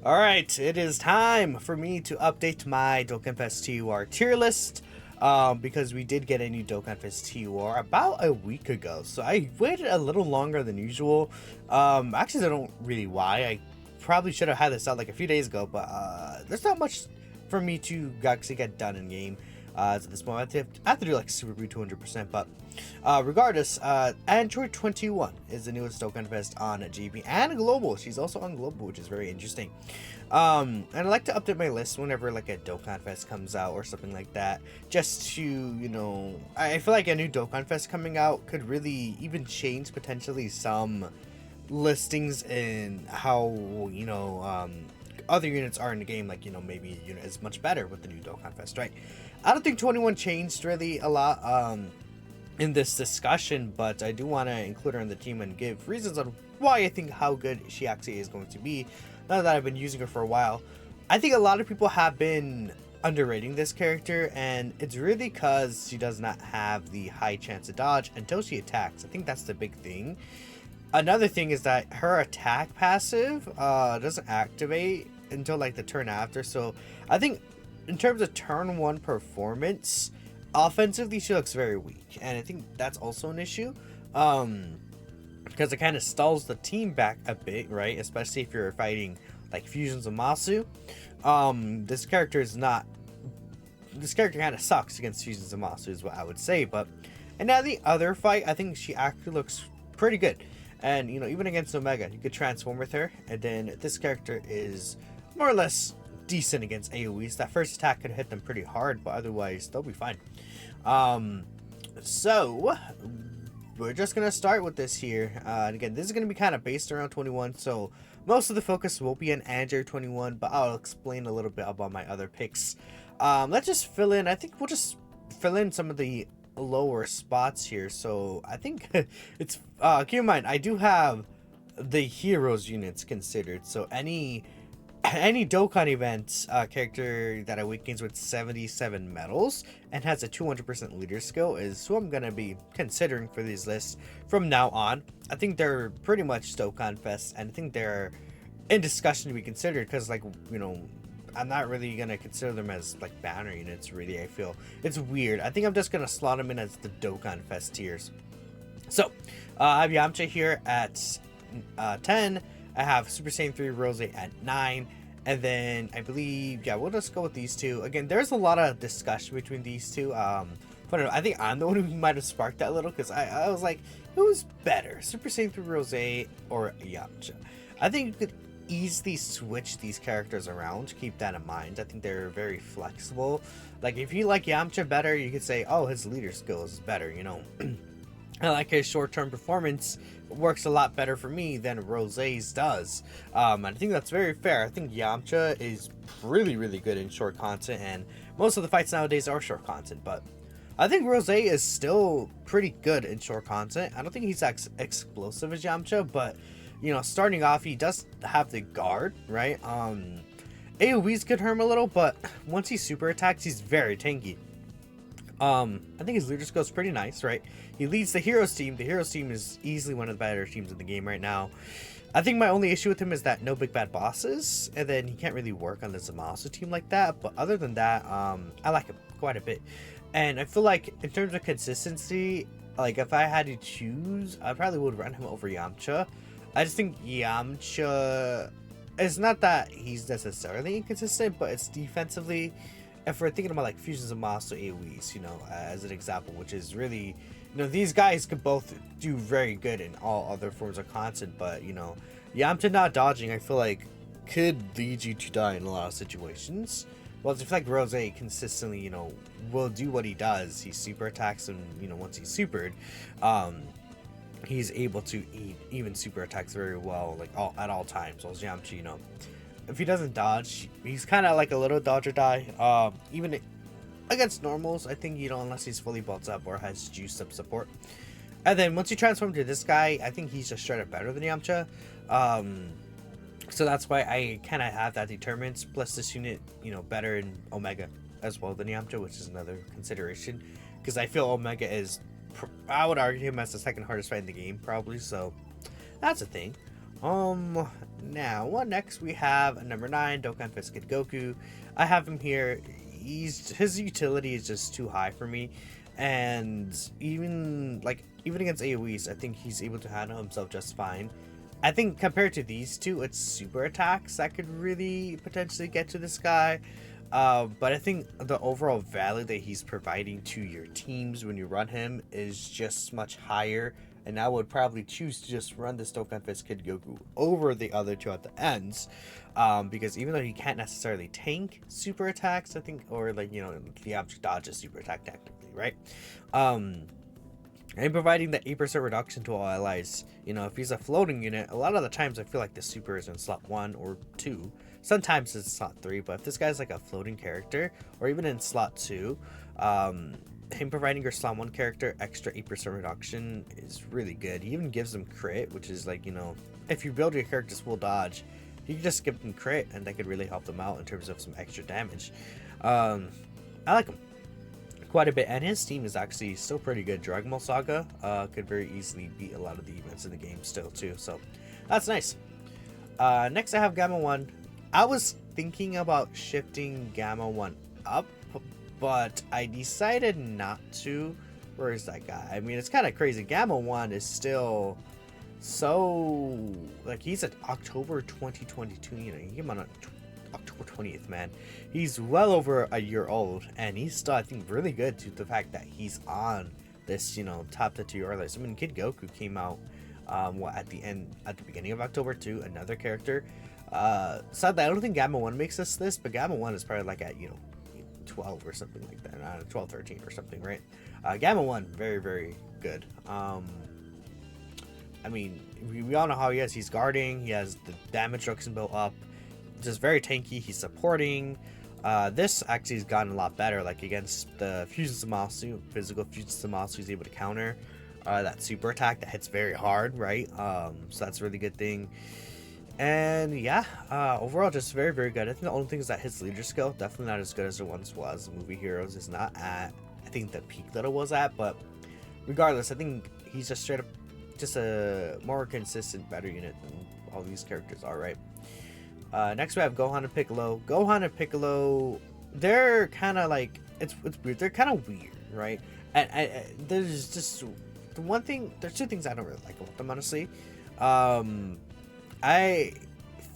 Alright, it is time for me to update my Dokkanfest TUR tier list. Because we did get a new Dokkanfest TUR about a week ago. So I waited a little longer than usual. Actually, I don't really why. I probably should have had this out like a few days ago, but there's not much for me to actually get done in game. So at this moment, I have to do like Super Boot 200%, but regardless, Android 21 is the newest Dokkanfest on GB and Global. She's also on Global, which is very interesting. And I like to update my list whenever like a Dokkanfest comes out or something like that, just to, you know, I feel like a new Dokkanfest coming out could really even change potentially some listings in how, you know, other units are in the game. Like, you know, maybe a unit is much better with the new Dokkanfest, right? I don't think 21 changed really a lot in this discussion, but I do want to include her in the team and give reasons on why I think how good she actually is going to be now that I've been using her for a while. I think a lot of people have been underrating this character, and it's really because she does not have the high chance of dodge until she attacks. I think that's the big thing. Another thing is that her attack passive doesn't activate until like the turn after, so I think in terms of turn 1 performance, offensively she looks very weak, and I think that's also an issue because it kind of stalls the team back a bit, right? Especially if you're fighting like fusions of Masu. This character kind of sucks against fusions of Masu is what I would say. But and now the other fight, I think she actually looks pretty good, and you know, even against Omega you could transform with her, and then this character is more or less decent against AoEs. That first attack could hit them pretty hard, but otherwise they'll be fine. So we're just gonna start with this here, and again, this is gonna be kind of based around 21, so most of the focus will be on Android 21, but I'll explain a little bit about my other picks. Let's just fill in, I think we'll just fill in some of the lower spots here. So I think it's keep in mind I do have the heroes units considered, so any Dokkan event character that awakens with 77 medals and has a 200% leader skill is who I'm going to be considering for these lists from now on. I think they're pretty much Dokkanfest, and I think they're in discussion to be considered because, like, you know, I'm not really going to consider them as like banner units really. I feel it's weird. I think I'm just going to slot them in as the Dokkanfest tiers. So I have Yamcha here at 10. I have Super Saiyan 3 Rose at 9. And then I believe, yeah, we'll just go with these two. Again, there's a lot of discussion between these two. But I think I'm the one who might have sparked that a little, because I was like, who's better, Super Saiyan 3 Rose or Yamcha? I think you could easily switch these characters around. Keep that in mind. I think they're very flexible. Like, if you like Yamcha better, you could say, oh, his leader skills is better, you know. I like his short-term performance works a lot better for me than Rose's does. I think that's very fair. I think Yamcha is really, really good in short content, and most of the fights nowadays are short content, but I think Rose is still pretty good in short content. I don't think he's as explosive as Yamcha, but, you know, starting off, he does have the guard, right? AoEs could hurt him a little, but once he super attacks, he's very tanky. I think his leader skill is pretty nice, right? He leads the heroes team. The heroes team is easily one of the better teams in the game right now. I think my only issue with him is that no big bad bosses, and then he can't really work on the Zamasu team like that. But other than that, I like him quite a bit. And I feel like in terms of consistency, like if I had to choose, I probably would run him over Yamcha. I just think Yamcha, it's not that he's necessarily inconsistent, but it's defensively. If we're thinking about like fusions of Master AoEs, you know, as an example, which is really, you know, these guys could both do very good in all other forms of content, but, you know, Yamcha not dodging, I feel like, could lead you to die in a lot of situations. Well, I feel like Rose consistently, you know, will do what he does. He super attacks, and, you know, once he's supered, he's able to even super attacks very well, like at all times. While Yamcha, you know, if he doesn't dodge, he's kind of like a little dodge or die. Even against normals, I think, you know, unless he's fully built up or has juiced up support. And then once you transform to this guy, I think he's just straight up better than Yamcha. So that's why I kind of have that determined. Plus this unit, you know, better in Omega as well than Yamcha, which is another consideration. Because I feel Omega is, I would argue him as the second hardest fight in the game, probably. So that's a thing. Now, what next? We have number 9, Dokkanfest Kid Goku. I have him here. His utility is just too high for me, and even against AoEs, I think he's able to handle himself just fine. I think compared to these two, it's super attacks that could really potentially get to this guy. But I think the overall value that he's providing to your teams when you run him is just much higher. And I would probably choose to just run this Dokkanfest Kid Goku over the other two at the ends. Because even though he can't necessarily tank super attacks, I think, or the object dodges super attack technically, right? And providing that 8% reduction to all allies. If he's a floating unit, a lot of the times I feel like the super is in slot 1 or 2. Sometimes it's slot 3, but if this guy's like a floating character, or even in slot 2, him providing your slot 1 character extra 8% reduction is really good. He even gives them crit, which is if you build your character's full dodge, you can just give them crit, and that could really help them out in terms of some extra damage. I like him quite a bit, and his team is actually still pretty good. Dragon Ball Saga could very easily beat a lot of the events in the game still too, so that's nice. Next I have Gamma 1. I was thinking about shifting Gamma 1 up, but I decided not to. Where is that guy? I mean, it's kind of crazy. Gamma 1 is still so he's at October 2022. He came on October 20th, man. He's well over a year old, and he's still, I think, really good to the fact that he's on this, top tier list. I mean, Kid Goku came out at the beginning of October too, another character. Sadly, I don't think Gamma 1 makes this list, but Gamma 1 is probably at 12 or something like that, 12, 13 or something, right? Gamma 1, very, very good. I mean, we all know how he is. He's guarding, he has the damage reduction built up, just very tanky. He's supporting. This actually has gotten a lot better, against the Fusion Zamasu, physical Fusion Zamasu, he's able to counter that super attack that hits very hard, right? So that's a really good thing. And yeah, overall just very, very good. I think the only thing is that his leader skill definitely not as good as it once was. Movie Heroes is not at, I think, the peak that it was at, but regardless, I think he's just straight up just a more consistent, better unit than all these characters are, right? Next we have Gohan and Piccolo. Gohan and Piccolo, they're kind of it's weird. They're kind of weird, right? And there's just there's two things I don't really like about them, honestly. I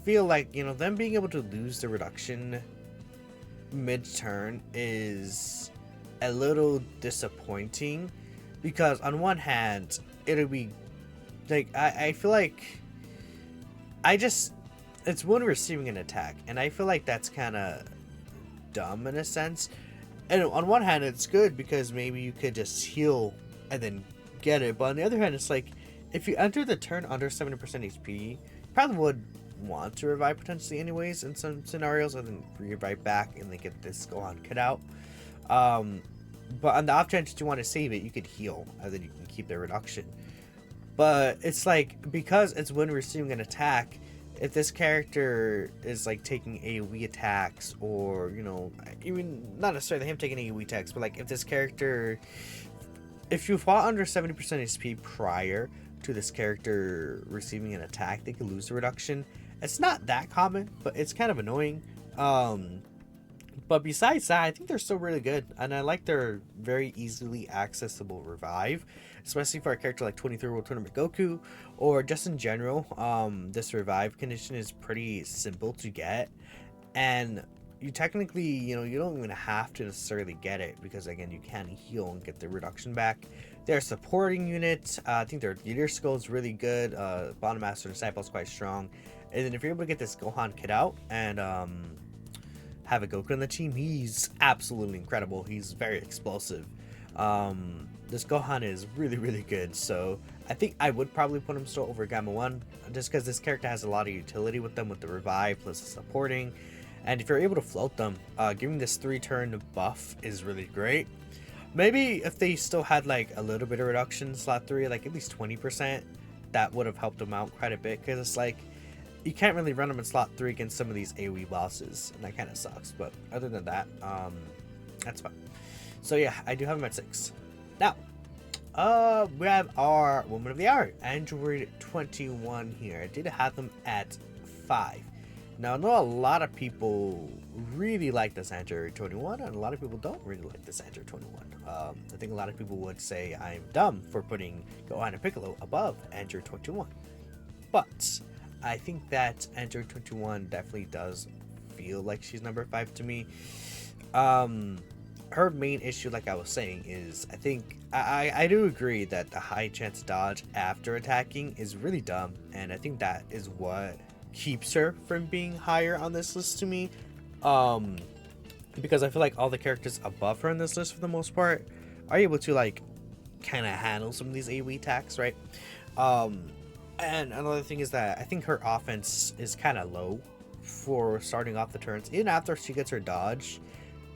feel them being able to lose the reduction mid-turn is a little disappointing, because on one hand, it'll be I feel it's when receiving an attack, and I feel like that's kind of dumb in a sense. And on one hand, it's good because maybe you could just heal and then get it, but on the other hand, it's if you enter the turn under 70% HP, you probably would want to revive potentially anyways in some scenarios, and then revive back and then get this Gohan cut out. But on the off chance that you want to save it, you could heal and then you can keep the reduction. But it's because it's when receiving an attack, if this character is taking AoE attacks, or even not necessarily him taking AoE attacks, but if this character, if you fought under 70% HP prior to this character receiving an attack, they could lose the reduction. It's not that common, but it's kind of annoying. But besides that, I think they're still really good, and I like their very easily accessible revive, especially for a character like 23 World Tournament Goku, or just in general. This revive condition is pretty simple to get, and you technically, you don't even have to necessarily get it, because again, you can heal and get the reduction back. They're supporting units. I think their leader skill is really good. Bottom Master Disciple is quite strong, and then if you're able to get this Gohan kid out and have a Goku on the team, he's absolutely incredible. He's very explosive. This Gohan is really, really good, so I think I would probably put him still over Gamma 1, just because this character has a lot of utility with them, with the revive plus the supporting. And if you're able to float them, giving this 3-turn buff is really great. Maybe if they still had a little bit of reduction in slot 3, at least 20%, that would have helped them out quite a bit, because it's you can't really run them in slot 3 against some of these AoE bosses, and that kind of sucks. But other than that, that's fine. So yeah, I do have him at 6. Now, We have our Woman of the Hour, Android 21 here. I did have them at 5. Now, I know a lot of people really like this Android 21, and a lot of people don't really like this Android 21. I think a lot of people would say I'm dumb for putting Gohan and Piccolo above Android 21. But I think that Android 21 definitely does feel like she's number 5 to me. Her main issue, like I was saying, is I think I do agree that the high chance dodge after attacking is really dumb, and I think that is what keeps her from being higher on this list to me. Because I feel like all the characters above her on this list for the most part are able to like kind of handle some of these AoE attacks, right? And another thing is that I think her offense is kind of low for starting off the turns. Even after she gets her dodge,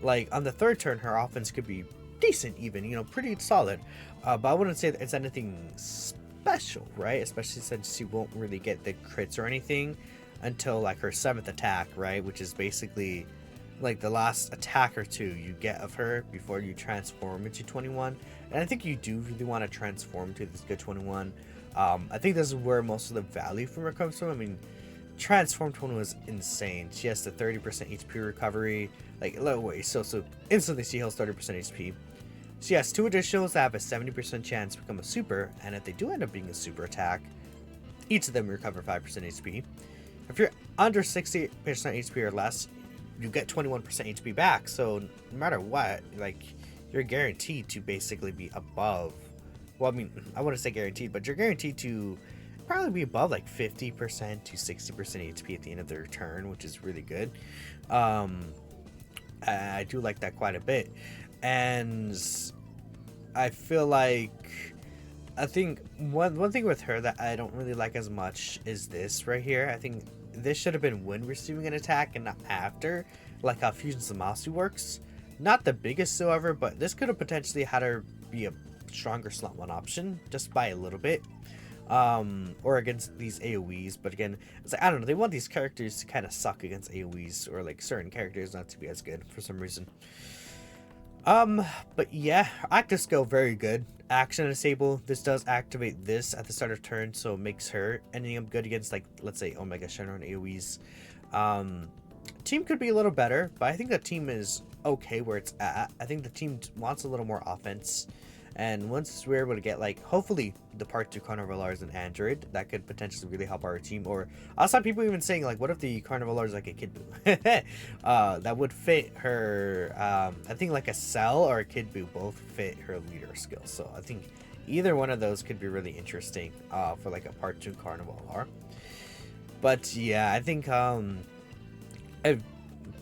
like on the third turn, her offense could be decent, even, you know, pretty solid. But I wouldn't say that it's anything special, right? Especially since she won't really get the crits or anything until like her 7th attack, right? Which is basically like the last attack or two you get of her before you transform into 21. And I think you do really want to transform to this good 21. I think this is where most of the value from her comes from. I mean, Transform 21 was insane. She has the 30% HP recovery. Like, wait, so instantly she heals 30% HP. She has 2 additionals that have a 70% chance to become a super, and if they do end up being a super attack, each of them recover 5% HP. If you're under 60% HP or less, you get 21% HP back. So no matter what, like, you're guaranteed to basically be above. Well, I mean, I wouldn't say guaranteed, but you're guaranteed to probably be above like 50% to 60% HP at the end of their turn, which is really good. I do like that quite a bit, and I feel like I think one thing with her that I don't really like as much is this right here. I think this should have been when receiving an attack and not after, like how Fusion Zamasu works. Not the biggest so ever, but this could have potentially had her be a stronger slot 1 option just by a little bit. Or against these AoEs, but again, it's like, I don't know, they want these characters to kind of suck against AoEs, or like certain characters not to be as good for some reason. But yeah, active skill, very good. Action disable, this does activate this at the start of turn, so it makes her ending up good against, like, let's say Omega Shenron AoEs. Team could be a little better, but I think the team is okay where it's at. I think the team wants a little more offense. And once we're able to get, like, hopefully the part 2 Carnivalars and Android, that could potentially really help our team. Or I saw people even saying, like, what if the Carnivalar is like a Kid Buu? That would fit her. I think like a Cell or a Kid Buu both fit her leader skill. So I think either one of those could be really interesting for like a part 2 Carnivalar. But yeah, I think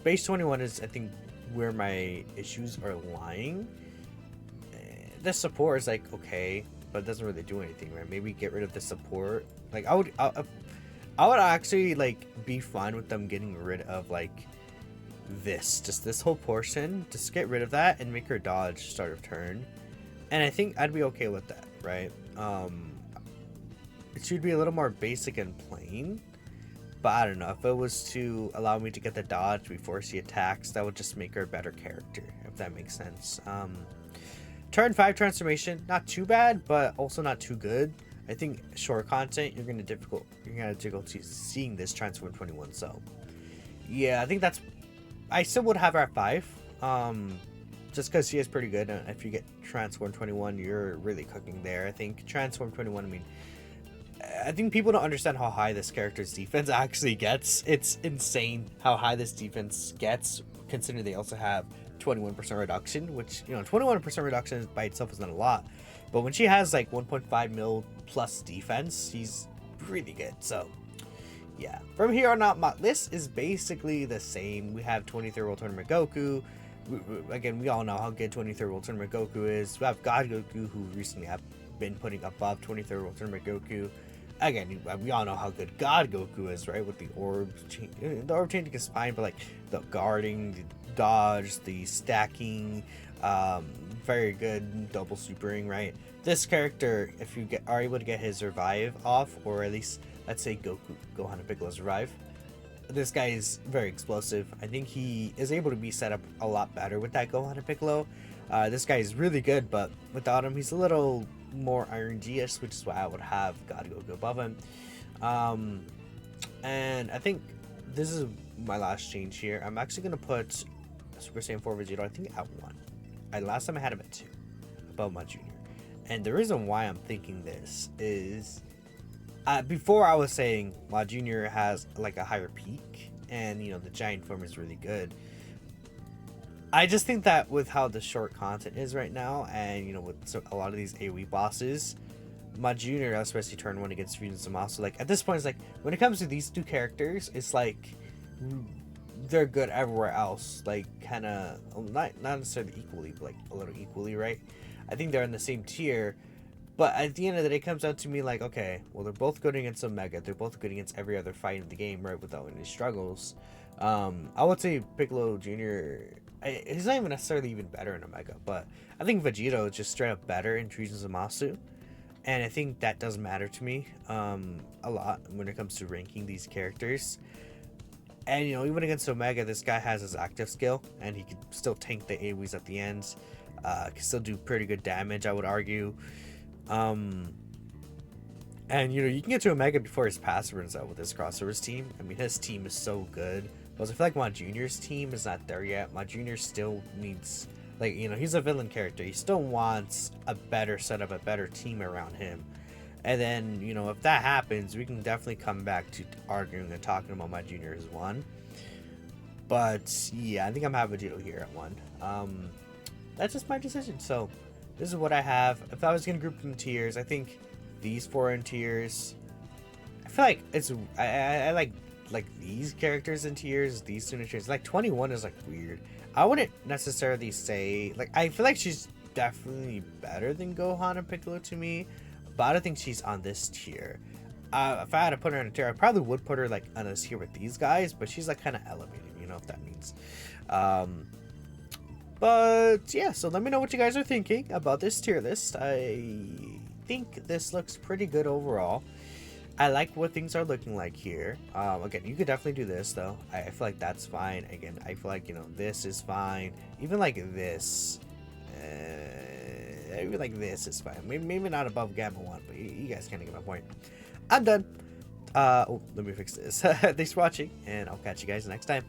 base 21 is, I think, where my issues are lying. The support is like okay, but it doesn't really do anything, right? Maybe get rid of the support. Like I would actually like be fine with them getting rid of like this whole portion. Just get rid of that and make her dodge start of turn, and I think I'd be okay with that, right? It should be a little more basic and plain, but I don't know, if it was to allow me to get the dodge before she attacks, that would just make her a better character, if that makes sense. Turn 5 transformation, not too bad, but also not too good. I think short content, you're gonna have difficulty seeing this Transform 21. So yeah, I think I still would have her at 5. Just because she is pretty good. If you get Transform 21, you're really cooking there. I think Transform 21, I mean, I think people don't understand how high this character's defense actually gets. It's insane how high this defense gets, considering they also have 21% reduction, which, you know, 21% reduction by itself is not a lot, but when she has like 1.5 mil plus defense, she's really good. So yeah, from here on out, my list is basically the same. We have 23rd World Tournament Goku. Again, we all know how good 23rd World Tournament Goku is. We have God Goku, who recently have been putting above 23rd World Tournament Goku. Again, we all know how good God Goku is, right? With the orb change, the orb changing is fine, but like the guarding, the dodge, the stacking, very good double supering, right? This character, if you are able to get his revive off, or at least let's say Gohan and Piccolo's revive, this guy is very explosive. I think he is able to be set up a lot better with that Gohan and Piccolo. This guy is really good, but without him, he's a little more RNG-ish, which is why I would have got to go above him. And I think this is my last change here. I'm actually going to put Super Saiyan 4 Vegeta, I think, at 1. Last time I had him at 2, above my junior. And the reason why I'm thinking this is, before I was saying my junior has like a higher peak, and you know, the giant form is really good. I just think that with how the short content is right now, and you know, with a lot of these AoE bosses, my junior, especially turn 1 against Fusion Zamasu, like at this point, it's like when it comes to these two characters, it's like they're good everywhere else, like kind of not necessarily equally, but like a little equally, right? I think they're in the same tier, but at the end of the day, it comes out to me like, okay, well, they're both good against Omega, they're both good against every other fight in the game, right, without any struggles. I would say Piccolo Jr., he's not even necessarily even better in Omega, but I think Vegito is just straight up better in Fusion Zamasu. And I think that does matter to me a lot when it comes to ranking these characters. And, you know, even against Omega, this guy has his active skill, and he can still tank the AoEs at the end. Can still do pretty good damage, I would argue. And, you know, you can get to Omega before his passive runs out with his crossovers team. I mean, his team is so good. But I feel like my junior's team is not there yet. My junior still needs... Like, you know, he's a villain character. He still wants a better setup, a better team around him. And then, you know, if that happens, we can definitely come back to arguing and talking about my junior as 1. But, yeah, I think I'm having Vegito here at 1. That's just my decision. So, this is what I have. If I was going to group them in tiers, I think these 4 in tiers. I feel like it's... I like these characters in tiers, these 2 in tiers. Like, 21 is, like, weird. I wouldn't necessarily say, like, I feel like she's definitely better than Gohan and Piccolo to me, but I don't think she's on this tier. If I had to put her in a tier, I probably would put her, like, on this tier with these guys, but she's, like, kind of elevated, you know, if that means. But, yeah, so let me know what you guys are thinking about this tier list. I think this looks pretty good overall. I like what things are looking like here. Again, you could definitely do this though. I feel like that's fine. Again, I feel like, you know, this is fine. Even like this. Maybe like this is fine. Maybe not above Gamma 1, but you guys kind of get my point. I'm done. Oh, let me fix this. Thanks for watching, and I'll catch you guys next time.